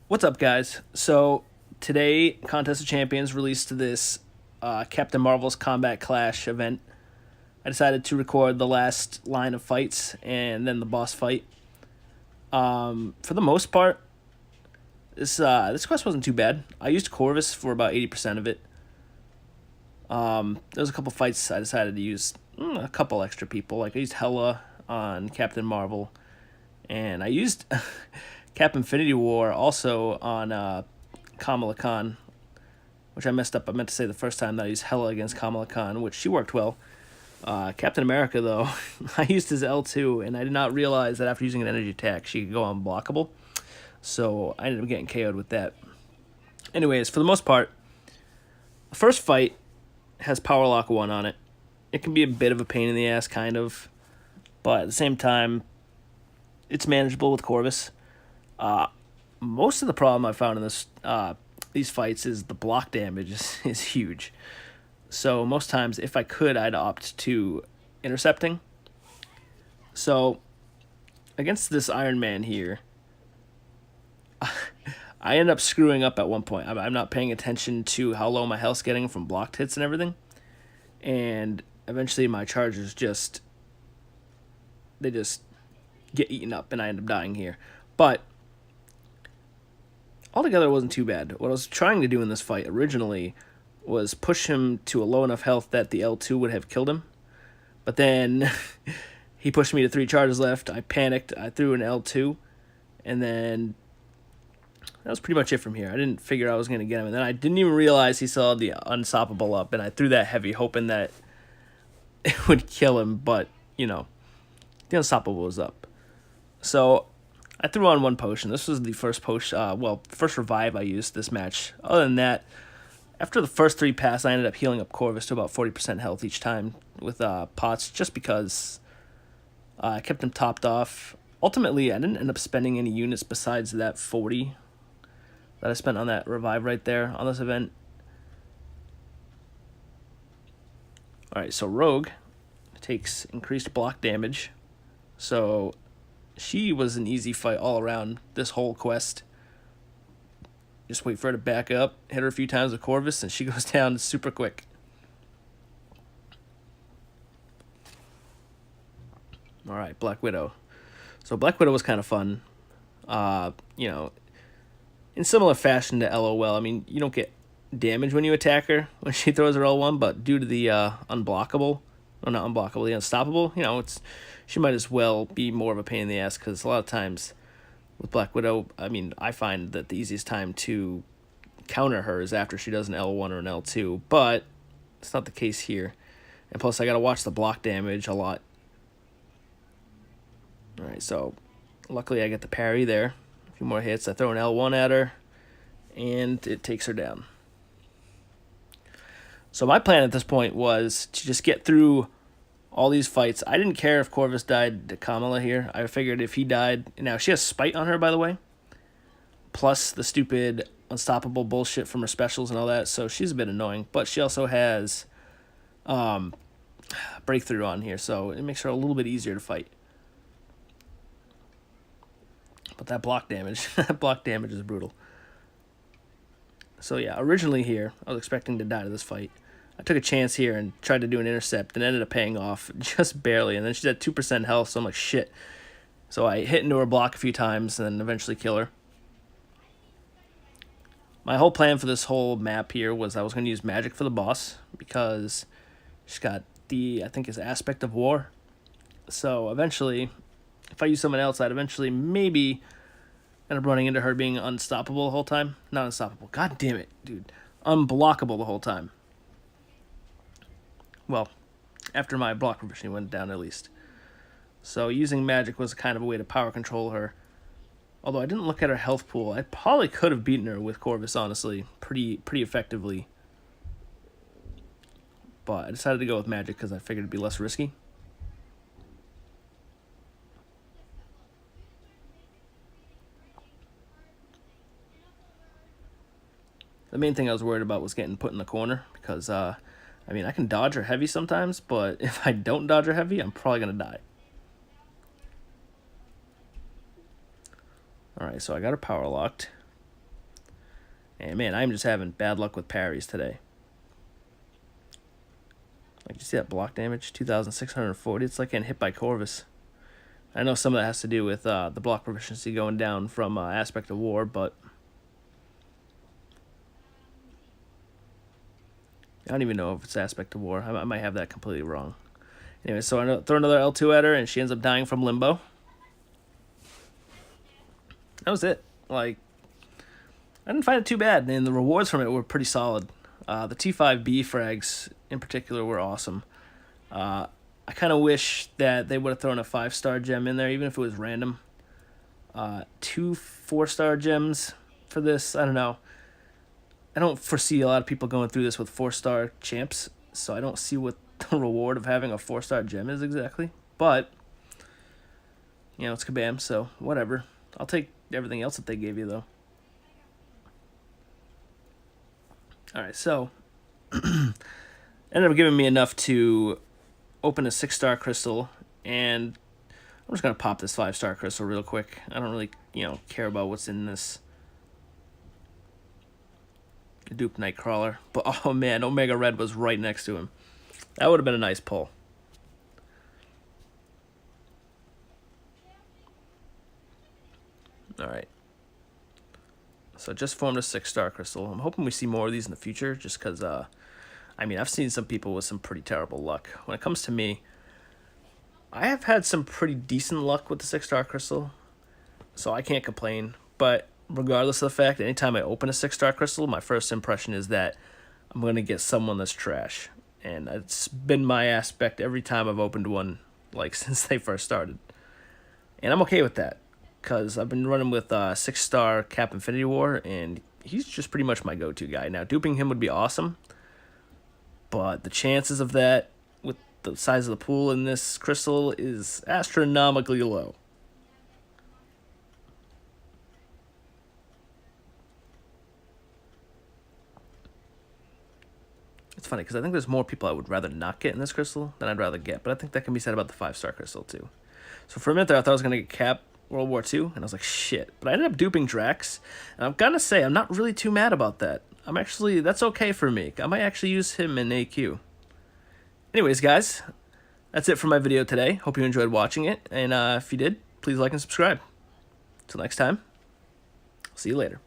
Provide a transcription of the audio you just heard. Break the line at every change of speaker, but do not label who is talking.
What's up, guys? So today, Contest of Champions released this Captain Marvel's Combat Clash event. I decided to record the last line of fights and then the boss fight. For the most part, this quest wasn't too bad. I used Corvus for about 80% of it. There was a couple fights I decided to use a couple extra people. Like I used Hela on Captain Marvel, and I used Cap Infinity War also on Kamala Khan, which I messed up. I meant to say the first time that I used Hela against Kamala Khan, which she worked well. Captain America, though, I used his L2, and I did not realize that after using an energy attack, she could go unblockable. So I ended up getting KO'd with that. Anyways, for the most part, the first fight has Power Lock 1 on it. It can be a bit of a pain in the ass, kind of, but at the same time, it's manageable with Corvus. Most of the problem I found in these fights is the block damage is huge. So most times, if I could, I'd opt to intercepting. So against this Iron Man here, I end up screwing up at one point. I'm not paying attention to how low my health's getting from blocked hits and everything. And eventually my charges just get eaten up and I end up dying here. But altogether it wasn't too bad. What I was trying to do in this fight originally was push him to a low enough health that the L2 would have killed him. But then he pushed me to 3 charges left. I panicked. I threw an L2. And then that was pretty much it from here. I didn't figure I was going to get him. And then I didn't even realize he saw the unstoppable up. And I threw that heavy, hoping that it would kill him. But, the unstoppable was up. So I threw on 1 potion. This was the first potion, first revive I used this match. Other than that, after the first 3 passes, I ended up healing up Corvus to about 40% health each time with pots, just because I kept him topped off. Ultimately, I didn't end up spending any units besides that 40 that I spent on that revive right there on this event. Alright, so Rogue takes increased block damage. So she was an easy fight all around this whole quest. Just wait for her to back up, hit her a few times with Corvus, and she goes down super quick. Alright, Black Widow. So Black Widow was kind of fun. In similar fashion to LOL, I mean, you don't get damage when you attack her when she throws her L1, but due to the unblockable, or not unblockable, the unstoppable, she might as well be more of a pain in the ass, because a lot of times with Black Widow, I mean, I find that the easiest time to counter her is after she does an L1 or an L2, but it's not the case here. And plus, I gotta watch the block damage a lot. Alright, so luckily I get the parry there. A few more hits, I throw an L1 at her, and it takes her down. So my plan at this point was to just get through all these fights. I didn't care if Corvus died to Kamala here. I figured if he died... Now, she has Spite on her, by the way. Plus the stupid unstoppable bullshit from her specials and all that. So she's a bit annoying. But she also has Breakthrough on here. So it makes her a little bit easier to fight. But that block damage... that block damage is brutal. So yeah, originally here, I was expecting to die to this fight. I took a chance here and tried to do an intercept and ended up paying off just barely. And then she's at 2% health, so I'm like, shit. So I hit into her block a few times and then eventually kill her. My whole plan for this whole map here was I was going to use magic for the boss, because she's got I think is Aspect of War. So eventually, if I use someone else, I'd eventually maybe end up running into her being unstoppable the whole time. Not unstoppable. God damn it, dude. Unblockable the whole time. Well, after my block proficiency went down at least. So using magic was kind of a way to power control her. Although I didn't look at her health pool. I probably could have beaten her with Corvus, honestly. Pretty effectively. But I decided to go with magic because I figured it'd be less risky. The main thing I was worried about was getting put in the corner, because I can dodge her heavy sometimes, but if I don't dodge her heavy, I'm probably going to die. Alright, so I got her power locked. And man, I'm just having bad luck with parries today. Like, you see that block damage? 2,640. It's like getting hit by Corvus. I know some of that has to do with the block proficiency going down from Aspect of War, but I don't even know if it's Aspect of War. I might have that completely wrong. Anyway, so I throw another L2 at her, and she ends up dying from Limbo. That was it. Like, I didn't find it too bad, and the rewards from it were pretty solid. The T5B frags, in particular, were awesome. I kind of wish that they would have thrown a 5-star gem in there, even if it was random. 2 4-star gems for this, I don't know. I don't foresee a lot of people going through this with 4-star champs, so I don't see what the reward of having a 4-star gem is exactly. But, you know, it's Kabam, so whatever. I'll take everything else that they gave you, though. Alright, so ended up giving me enough to open a 6-star crystal, and I'm just going to pop this 5-star crystal real quick. I don't really, care about what's in this dupe Nightcrawler. But, oh man, Omega Red was right next to him. That would have been a nice pull. Alright. So just formed a 6-star crystal. I'm hoping we see more of these in the future, just because, I've seen some people with some pretty terrible luck. When it comes to me, I have had some pretty decent luck with the 6-star crystal, so I can't complain. But regardless of the fact, anytime I open a 6-star crystal, my first impression is that I'm going to get someone that's trash. And it's been my aspect every time I've opened one, like, since they first started. And I'm okay with that, because I've been running with 6-star Cap Infinity War, and he's just pretty much my go-to guy. Now, duping him would be awesome, but the chances of that with the size of the pool in this crystal is astronomically low. It's funny, because I think there's more people I would rather not get in this crystal than I'd rather get, but I think that can be said about the 5-star crystal, too. So for a minute there, I thought I was going to get Cap World War II, and I was like, shit. But I ended up duping Drax, and I'm gonna say, I'm not really too mad about that. That's okay for me. I might actually use him in AQ. Anyways, guys, that's it for my video today. Hope you enjoyed watching it, and if you did, please like and subscribe. Till next time, see you later.